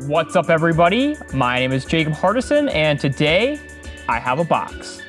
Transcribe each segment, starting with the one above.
What's up, everybody? My name is Jacob Hardison, and today I have a box.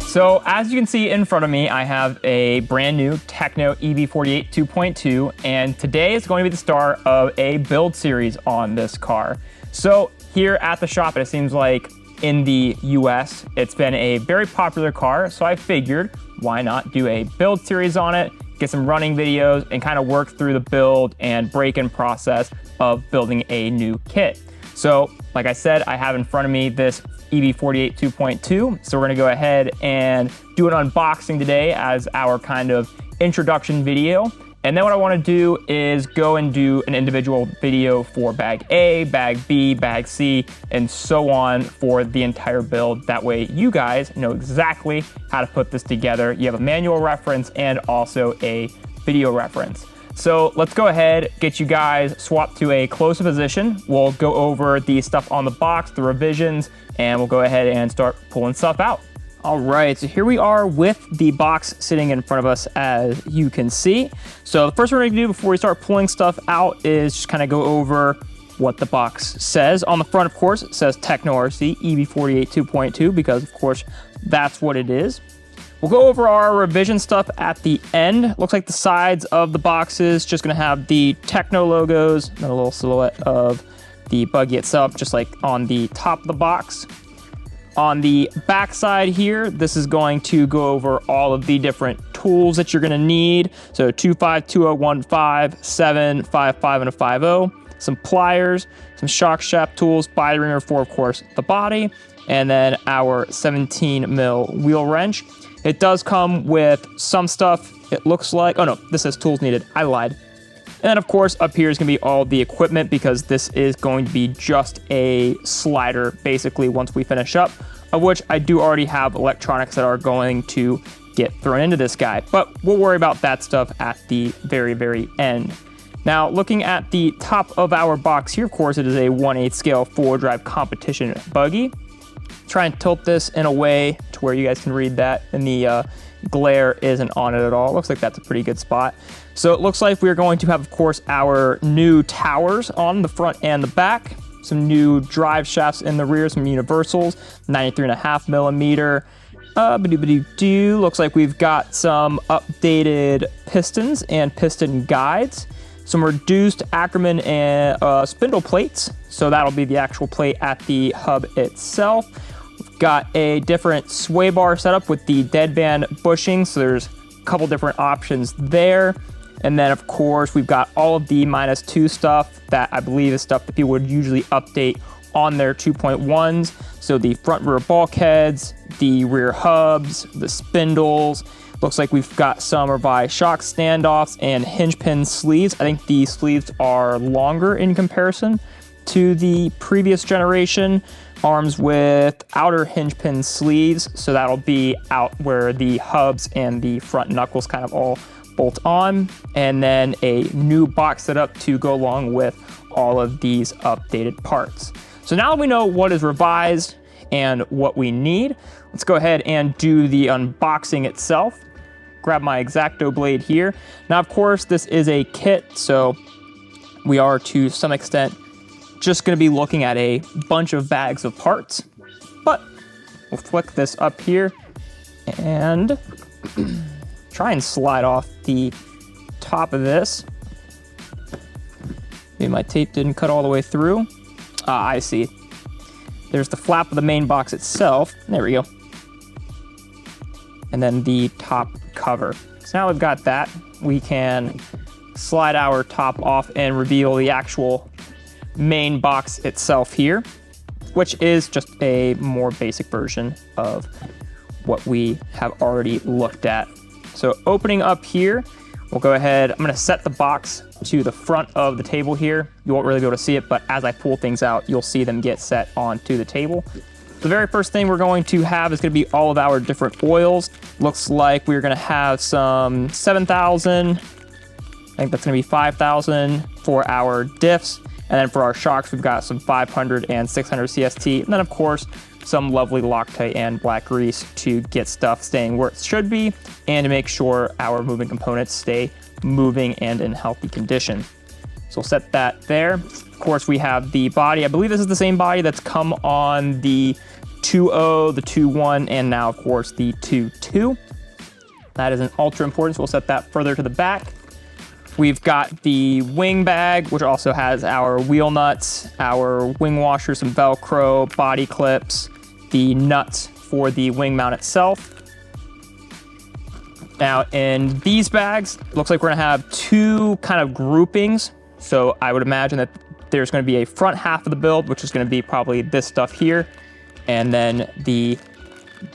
So as you can see in front of me, I have a brand new Tekno EB48 2.2, and today is going to be the start of a build series on this car. So here at the shop, it seems like in the US, it's been a very popular car, so I figured why not do a build series on it, get some running videos, and kind of work through the build and break-in process of building a new kit. So like I said, I have in front of me this EB48 2.2, so we're gonna go ahead and do an unboxing today as our kind of introduction video. And then what I wanna do is go and do an individual video for bag A, bag B, bag C, and so on for the entire build. That way you guys know exactly how to put this together. You have a manual reference and also a video reference. So let's go ahead, get you guys swapped to a closer position. We'll go over the stuff on the box, the revisions, and we'll go ahead and start pulling stuff out. All right, so here we are with the box sitting in front of us, as you can see. So the first thing we're gonna do before we start pulling stuff out is just kind of go over what the box says. On the front, of course, it says Tekno RC EB48 2.2, because of course, that's what it is. We'll go over our revision stuff at the end. Looks like the sides of the boxes just gonna have the Tekno logos and a little silhouette of the buggy itself, just like on the top of the box. On the back side here, this is going to go over all of the different tools that you're gonna need. So 2.5, 2.0, 1.5, 7.5, and a 5.0. Some pliers, some shock shaft tools, body ringer for, of course, the body, and then our 17mm wheel wrench. It does come with some stuff, it looks like. Oh no, this says tools needed, I lied. And then of course up here is gonna be all the equipment, because this is going to be just a slider basically once we finish up, of which I do already have electronics that are going to get thrown into this guy, but we'll worry about that stuff at the very, very end. Now looking at the top of our box here, of course it is a 1/8 scale 4-wheel drive competition buggy. Try and tilt this in a way to where you guys can read that, and the glare isn't on it at all. Looks like that's a pretty good spot. So it looks like we're going to have, of course, our new towers on the front and the back, some new drive shafts in the rear, some universals, 93.5mm. Looks like we've got some updated pistons and piston guides, some reduced Ackerman and spindle plates. So that'll be the actual plate at the hub itself. We've got a different sway bar setup with the deadband bushing, so there's a couple different options there. And then of course we've got all of the -2 stuff that I believe is stuff that people would usually update on their 2.1s. So the front rear bulkheads, the rear hubs, the spindles. Looks like we've got some revised shock standoffs and hinge pin sleeves. I think the sleeves are longer in comparison to the previous generation. Arms with outer hinge pin sleeves, so that'll be out where the hubs and the front knuckles kind of all bolt on. And then a new box setup to go along with all of these updated parts. So now that we know what is revised and what we need, let's go ahead and do the unboxing itself. Grab my X-Acto blade here. Now, of course, this is a kit, so we are to some extent just gonna be looking at a bunch of bags of parts, but we'll flick this up here and try and slide off the top of this. Maybe my tape didn't cut all the way through. I see. There's the flap of the main box itself. There we go. And then the top cover. So now we've got that, we can slide our top off and reveal the actual main box itself here, which is just a more basic version of what we have already looked at. So opening up here, we'll go ahead, I'm gonna set the box to the front of the table here. You won't really be able to see it, but as I pull things out, you'll see them get set onto the table. The very first thing we're going to have is gonna be all of our different oils. Looks like we're gonna have some 7,000, I think that's gonna be 5,000 for our diffs. And then for our shocks, we've got some 500 and 600 CST. And then of course, some lovely Loctite and black grease to get stuff staying where it should be and to make sure our moving components stay moving and in healthy condition. So we'll set that there. Of course, we have the body. I believe this is the same body that's come on the 2.0, the 2.1, and now, of course, the 2.2. That is an ultra important, so we'll set that further to the back. We've got the wing bag, which also has our wheel nuts, our wing washer, some Velcro, body clips, the nuts for the wing mount itself. Now, in these bags, it looks like we're gonna have two kind of groupings. So I would imagine that there's gonna be a front half of the build, which is gonna be probably this stuff here, and then the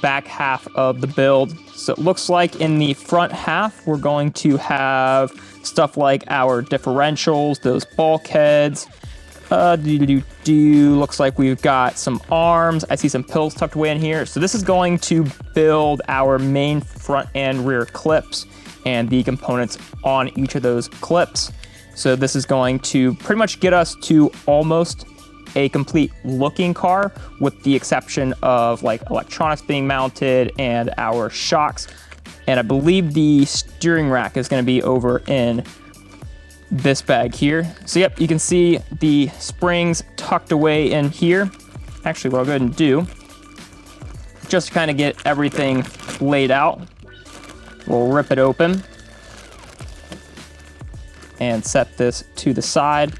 back half of the build. So it looks like in the front half, we're going to have stuff like our differentials, those bulkheads. Looks like we've got some arms. I see some pills tucked away in here. So this is going to build our main front and rear clips and the components on each of those clips. So this is going to pretty much get us to almost a complete looking car, with the exception of like electronics being mounted and our shocks. And I believe the steering rack is going to be over in this bag here. So yep, you can see the springs tucked away in here. Actually, what I'll go ahead and do, just to kind of get everything laid out, we'll rip it open and set this to the side.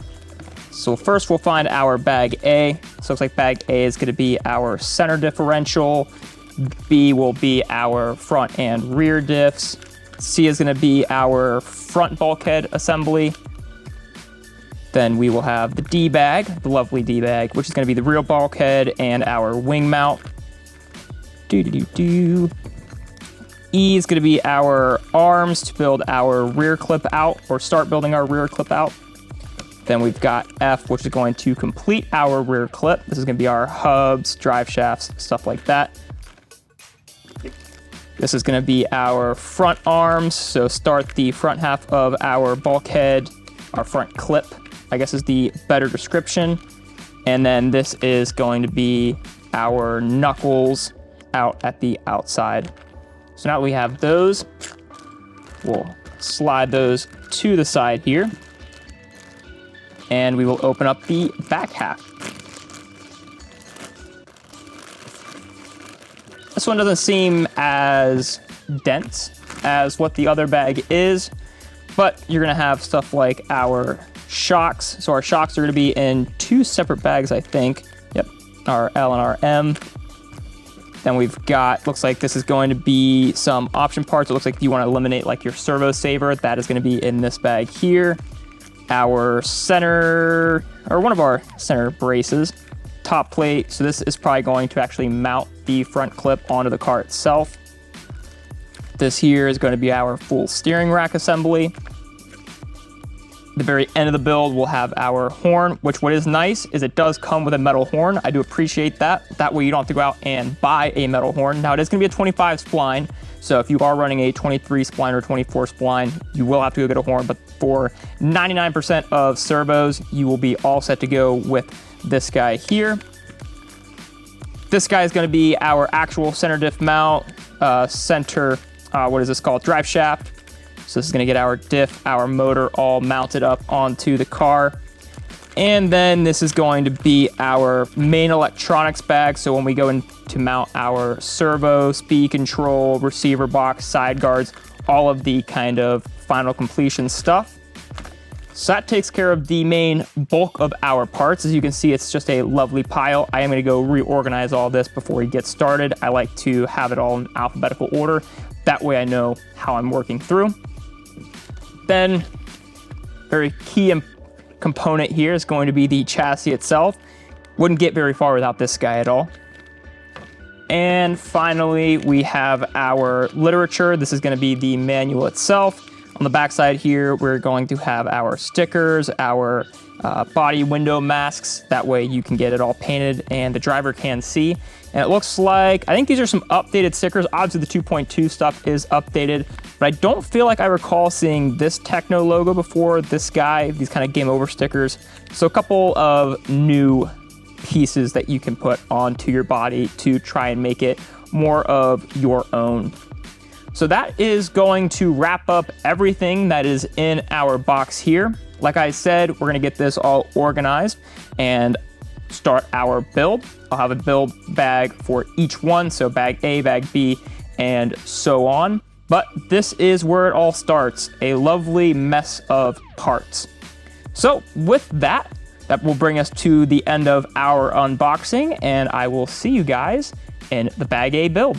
So first we'll find our bag A. So it looks like bag A is going to be our center differential. B will be our front and rear diffs. C is going to be our front bulkhead assembly. Then we will have the D bag, the lovely D bag, which is going to be the rear bulkhead and our wing mount. E is going to be our arms to build our rear clip out, or start building our rear clip out. Then we've got F, which is going to complete our rear clip. This is going to be our hubs, drive shafts, stuff like that. This is going to be our front arms. So start the front half of our bulkhead, our front clip, I guess is the better description. And then this is going to be our knuckles out at the outside. So now that we have those, we'll slide those to the side here. And we will open up the back half. This one doesn't seem as dense as what the other bag is, but you're gonna have stuff like our shocks. So our shocks are gonna be in two separate bags, I think. Yep, our L and our M. Then we've got, looks like this is going to be some option parts. It looks like if you wanna eliminate like your servo saver, that is gonna be in this bag here. Our center, or one of our center braces, top plate. So this is probably going to actually mount the front clip onto the car itself. This here is going to be our full steering rack assembly. At the very end of the build, we'll have our horn, which what is nice is it does come with a metal horn. I do appreciate that. That way you don't have to go out and buy a metal horn. Now it is going to be a 25 spline. So if you are running a 23 spline or 24 spline, you will have to go get a horn. But for 99% of servos, you will be all set to go with this guy here. This guy is going to be our actual center diff mount, what is this called? Drive shaft. So this is going to get our diff, our motor all mounted up onto the car. And then this is going to be our main electronics bag. So when we go in to mount our servo, speed control, receiver box, side guards, all of the kind of final completion stuff. So that takes care of the main bulk of our parts. As you can see, it's just a lovely pile. I am going to go reorganize all this before we get started. I like to have it all in alphabetical order. That way I know how I'm working through. Then, very key component here is going to be the chassis itself. Wouldn't get very far without this guy at all. And finally, we have our literature. This is going to be the manual itself. On the back side here, we're going to have our stickers, our body window masks. That way you can get it all painted and the driver can see. And it looks like, I think these are some updated stickers. Obviously the 2.2 stuff is updated, but I don't feel like I recall seeing this Tekno logo before, this guy, these kind of game over stickers. So a couple of new pieces that you can put onto your body to try and make it more of your own. So that is going to wrap up everything that is in our box here. Like I said, we're gonna get this all organized and start our build. I'll have a build bag for each one, so bag A, bag B, and so on. But this is where it all starts, a lovely mess of parts. So with that will bring us to the end of our unboxing, and I will see you guys in the bag A build.